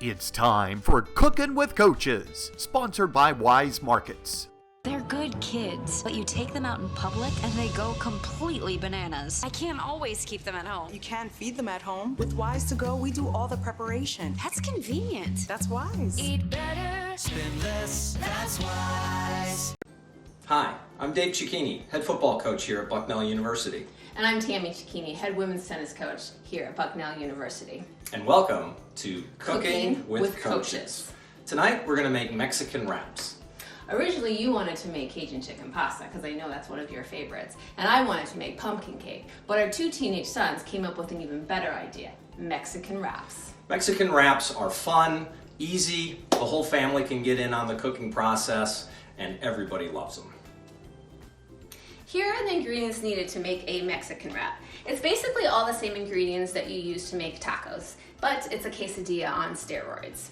It's time for Cookin' with Coaches, sponsored by Wise Markets. They're good kids, but you take them out in public and they go completely bananas. I can't always keep them at home. You can feed them at home. With Wise to Go, we do all the preparation. That's convenient. That's Wise. Eat better, spend less, that's Wise. Hi, I'm Dave Cecchini, head football coach here at Bucknell University. And I'm Tammy Cecchini, head women's tennis coach here at Bucknell University. And welcome to Cooking with Coaches. Coaches. Tonight we're going to make Mexican wraps. Originally you wanted to make Cajun chicken pasta because I know that's one of your favorites. And I wanted to make pumpkin cake. But our two teenage sons came up with an even better idea, Mexican wraps. Mexican wraps are fun, easy, the whole family can get in on the cooking process, and everybody loves them. Here are the ingredients needed to make a Mexican wrap. It's basically all the same ingredients that you use to make tacos, but it's a quesadilla on steroids.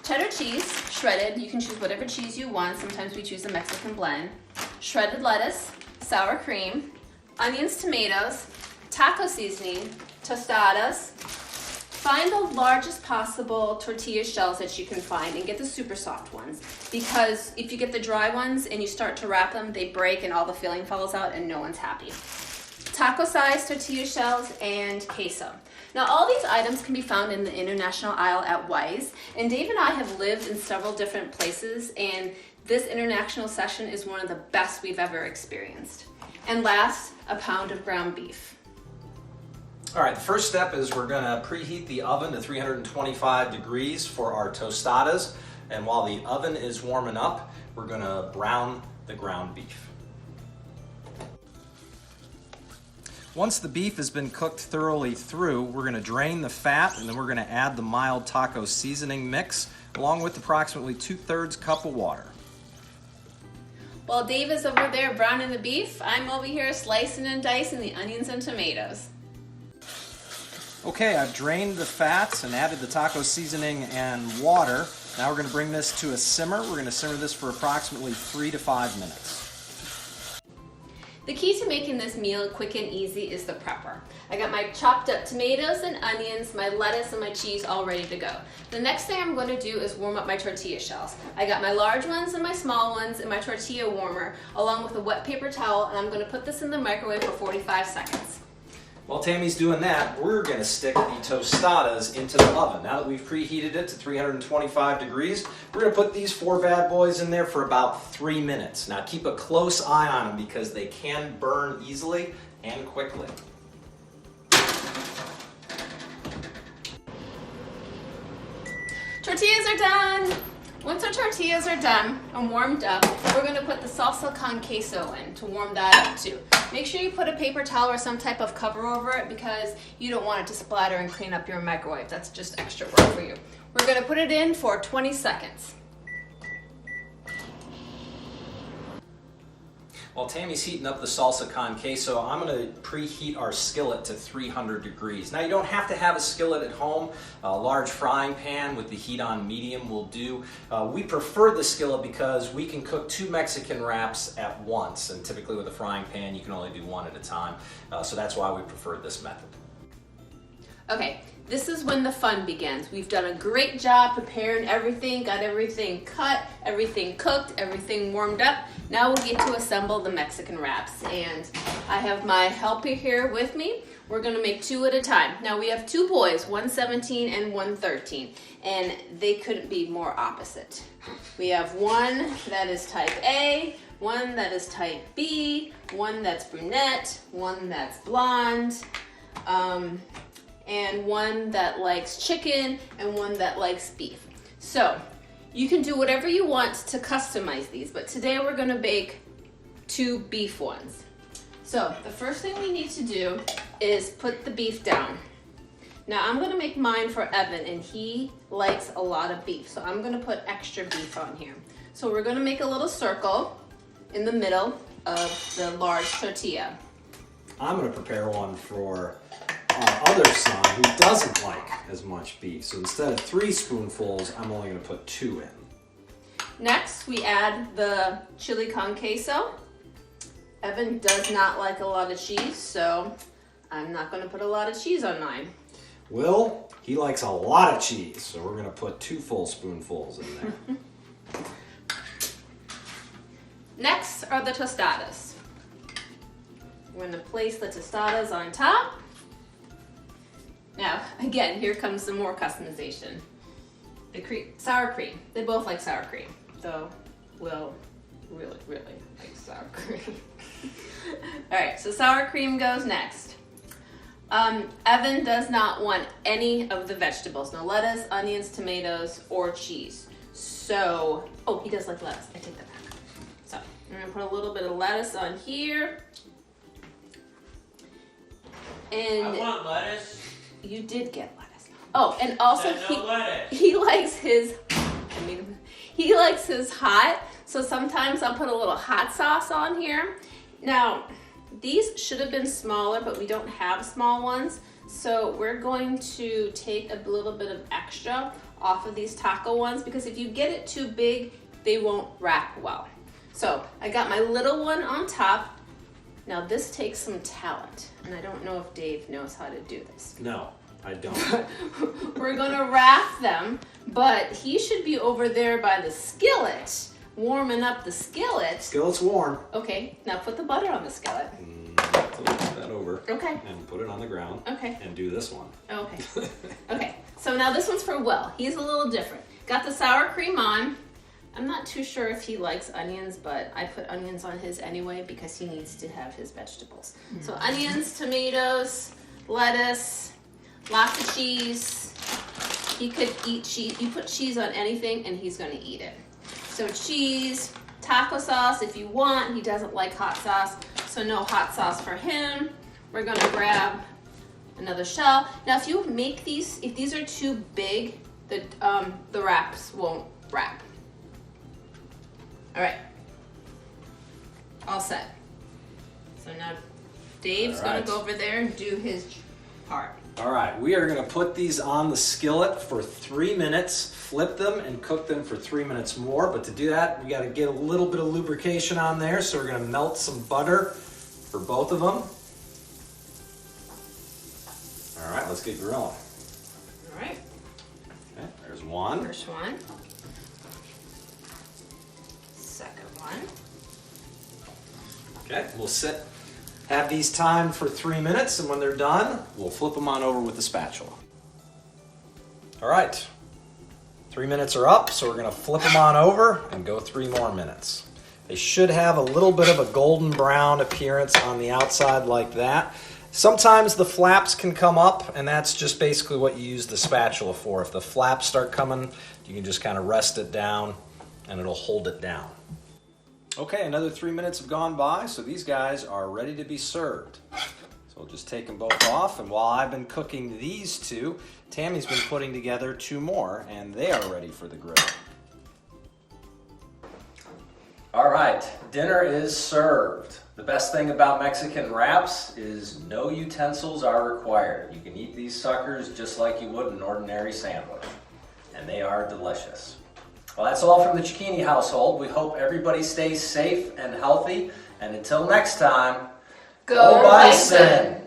Cheddar cheese, shredded, you can choose whatever cheese you want, sometimes we choose a Mexican blend. Shredded lettuce, sour cream, onions, tomatoes, taco seasoning, tostadas. Find the largest possible tortilla shells that you can find and get the super soft ones, because if you get the dry ones and you start to wrap them, they break and all the filling falls out and no one's happy. Taco size tortilla shells and queso. Now all these items can be found in the international aisle at Wise, and Dave and I have lived in several different places, and this international session is one of the best we've ever experienced. And last, a pound of ground beef. All right, the first step is we're going to preheat the oven to 325 degrees for our tostadas, and while the oven is warming up, we're going to brown the ground beef. Once the beef has been cooked thoroughly through, we're going to drain the fat, and then we're going to add the mild taco seasoning mix along with approximately 2/3 cup of water. While Dave is over there browning the beef, I'm over here slicing and dicing the onions and tomatoes. Okay, I've drained the fats and added the taco seasoning and water. Now we're going to bring this to a simmer. We're going to simmer this for approximately 3 to 5 minutes. The key to making this meal quick and easy is the prepper. I got my chopped up tomatoes and onions, my lettuce and my cheese all ready to go. The next thing I'm going to do is warm up my tortilla shells. I got my large ones and my small ones in my tortilla warmer along with a wet paper towel, and I'm going to put this in the microwave for 45 seconds. While Tammy's doing that, we're going to stick the tostadas into the oven. Now that we've preheated it to 325 degrees, we're going to put these 4 bad boys in there for about 3 minutes. Now keep a close eye on them because they can burn easily and quickly. Tortillas are done! Once our tortillas are done and warmed up, we're going to put the salsa con queso in to warm that up too. Make sure you put a paper towel or some type of cover over it because you don't want it to splatter and clean up your microwave. That's just extra work for you. We're going to put it in for 20 seconds. While Tammy's heating up the salsa con queso, I'm going to preheat our skillet to 300 degrees. Now you don't have to have a skillet at home. A large frying pan with the heat on medium will do. We prefer the skillet because we can cook 2 Mexican wraps at once, and typically with a frying pan you can only do 1 at a time. So that's why we prefer this method. Okay, this is when the fun begins. We've done a great job preparing everything, got everything cut, everything cooked, everything warmed up. Now we'll get to assemble the Mexican wraps, and I have my helper here with me. We're gonna make 2 at a time. Now we have 2 boys, one 17 and one 13, and they couldn't be more opposite. We have one that is type A, one that is type B, one that's brunette, one that's blonde, and one that likes chicken, and one that likes beef. So, you can do whatever you want to customize these, but today we're gonna bake 2 beef ones. So, the first thing we need to do is put the beef down. Now, I'm gonna make mine for Evan, and he likes a lot of beef, so I'm gonna put extra beef on here. So we're gonna make a little circle in the middle of the large tortilla. I'm going to prepare one for our other son who doesn't like as much beef. So instead of 3 spoonfuls, I'm only going to put 2 in. Next, we add the chili con queso. Evan does not like a lot of cheese, so I'm not going to put a lot of cheese on mine. Will, He likes a lot of cheese, so we're gonna put 2 full spoonfuls in there. Next are the tostadas. We're gonna place the tostadas on top. Now, again, here comes some more customization. The sour cream. They both like sour cream, so we'll really like sour cream. All right, so sour cream goes next. Evan does not want any of the vegetables. No lettuce, onions, tomatoes, or cheese. So, oh, he does like lettuce. I take that back. So, I'm gonna put a little bit of lettuce on here. And I want lettuce. you did get lettuce. Oh, and also lettuce. he likes his, he likes his hot. So sometimes I'll put a little hot sauce on here. Now, these should have been smaller, but we don't have small ones. So we're going to take a little bit of extra off of these taco ones, because if you get it too big, they won't wrap well. So I got my little one on top. Now this takes some talent, and I don't know if Dave knows how to do this. No, I don't. We're gonna wrap them, but he should be over there by the skillet, warming up the skillet. Skillet's warm. Okay, now put the butter on the skillet. Flip that over. Okay. And put it on the ground. Okay. And do this one. Okay. Okay, so now this one's for Will. He's a little different. Got the sour cream on. I'm not too sure if he likes onions, but I put onions on his anyway because he needs to have his vegetables. So onions, tomatoes, lettuce, lots of cheese. He could eat cheese. You put cheese on anything and he's gonna eat it. So cheese, taco sauce if you want. He doesn't like hot sauce, so no hot sauce for him. We're gonna grab another shell. Now if you make these, if these are too big, the wraps won't wrap. All right, all set. So now Dave's gonna go over there and do his part. All right, we are gonna put these on the skillet for 3 minutes, flip them and cook them for 3 minutes more. But to do that, we gotta get a little bit of lubrication on there. So we're gonna melt some butter for both of them. All right, let's get grilling. All right, Okay, there's one. first one. Second one. Okay, we'll have these timed for 3 minutes, and when they're done, we'll flip them on over with the spatula. All right, 3 minutes are up, so we're gonna flip them on over and go 3 more minutes. They should have a little bit of a golden brown appearance on the outside like that. Sometimes the flaps can come up, and that's just basically what you use the spatula for. If the flaps start coming, you can just kind of rest it down and it'll hold it down. Okay, another 3 minutes have gone by, so these guys are ready to be served. So we'll just take them both off, and while I've been cooking these 2, Tammy's been putting together 2 more, and they are ready for the grill. All right, dinner is served. The best thing about Mexican wraps is no utensils are required. You can eat these suckers just like you would an ordinary sandwich, and they are delicious. Well, that's all from the Cecchini household. We hope everybody stays safe and healthy. And until next time, go Bison!